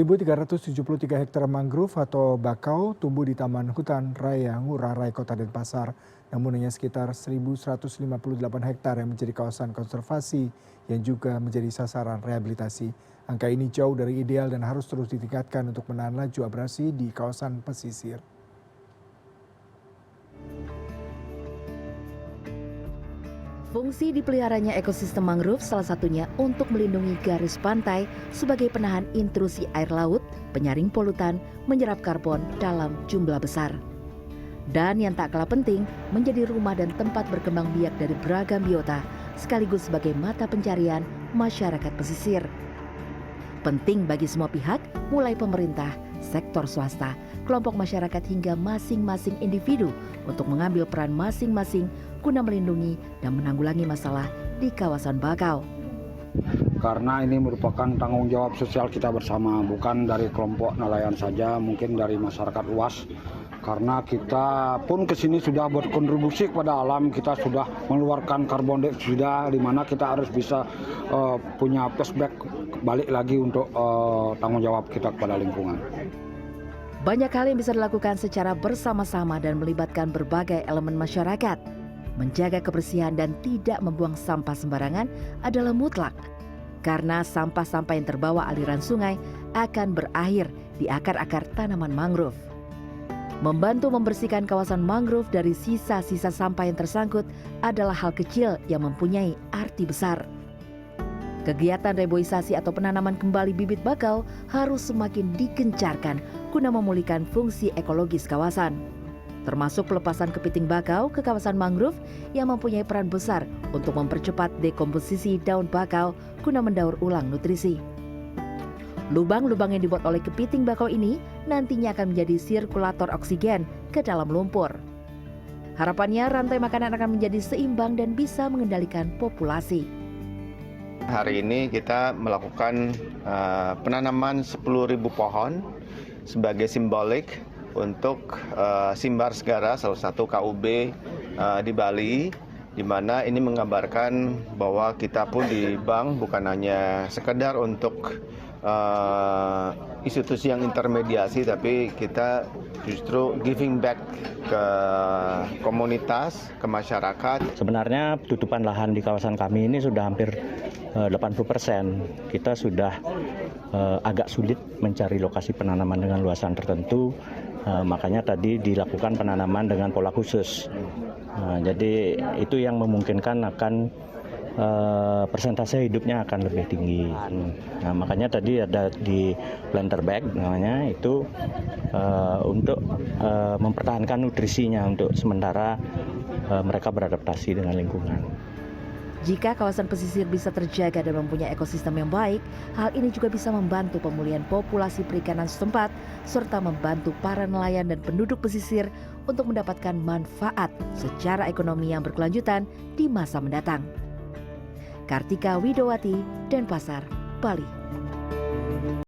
1.373 hektar mangrove atau bakau tumbuh di Taman Hutan Raya Ngurah Rai Kota Denpasar. Namun hanya sekitar 1.158 hektar yang menjadi kawasan konservasi yang juga menjadi sasaran rehabilitasi. Angka ini jauh dari ideal dan harus terus ditingkatkan untuk menahan laju abrasi di kawasan pesisir. Fungsi dipeliharanya ekosistem mangrove salah satunya untuk melindungi garis pantai sebagai penahan intrusi air laut, penyaring polutan, menyerap karbon dalam jumlah besar. Dan yang tak kalah penting, menjadi rumah dan tempat berkembang biak dari beragam biota, sekaligus sebagai mata pencarian masyarakat pesisir. Penting bagi semua pihak, mulai pemerintah, sektor swasta, kelompok masyarakat hingga masing-masing individu untuk mengambil peran masing-masing guna melindungi dan menanggulangi masalah di kawasan bakau. Karena ini merupakan tanggung jawab sosial kita bersama, bukan dari kelompok nelayan saja, mungkin dari masyarakat luas. Karena kita pun kesini sudah berkontribusi kepada alam, kita sudah mengeluarkan karbon dioksida, di mana kita harus bisa punya flashback balik lagi untuk tanggung jawab kita kepada lingkungan. Banyak hal yang bisa dilakukan secara bersama-sama dan melibatkan berbagai elemen masyarakat. Menjaga kebersihan dan tidak membuang sampah sembarangan adalah mutlak. Karena sampah-sampah yang terbawa aliran sungai akan berakhir di akar-akar tanaman mangrove. Membantu membersihkan kawasan mangrove dari sisa-sisa sampah yang tersangkut adalah hal kecil yang mempunyai arti besar. Kegiatan reboisasi atau penanaman kembali bibit bakau harus semakin digencarkan guna memulihkan fungsi ekologis kawasan. Termasuk pelepasan kepiting bakau ke kawasan mangrove yang mempunyai peran besar untuk mempercepat dekomposisi daun bakau guna mendaur ulang nutrisi. Lubang-lubang yang dibuat oleh kepiting bakau ini nantinya akan menjadi sirkulator oksigen ke dalam lumpur. Harapannya rantai makanan akan menjadi seimbang dan bisa mengendalikan populasi. Hari ini kita melakukan penanaman 10.000 pohon sebagai simbolik untuk Simbar Segara, salah satu KUB di Bali, di mana ini menggambarkan bahwa kita pun di bank bukan hanya sekedar untuk institusi yang intermediasi, tapi kita justru giving back ke komunitas, ke masyarakat. Sebenarnya tutupan lahan di kawasan kami ini sudah hampir 80%. Kita sudah agak sulit mencari lokasi penanaman dengan luasan tertentu. Makanya tadi dilakukan penanaman dengan pola khusus. Jadi itu yang memungkinkan akan persentase hidupnya akan lebih tinggi. Nah, makanya tadi ada di planter bag namanya itu untuk mempertahankan nutrisinya untuk sementara mereka beradaptasi dengan lingkungan. Jika kawasan pesisir bisa terjaga dan mempunyai ekosistem yang baik, hal ini juga bisa membantu pemulihan populasi perikanan setempat, serta membantu para nelayan dan penduduk pesisir untuk mendapatkan manfaat secara ekonomi yang berkelanjutan di masa mendatang. Kartika Widowati, Denpasar, Bali.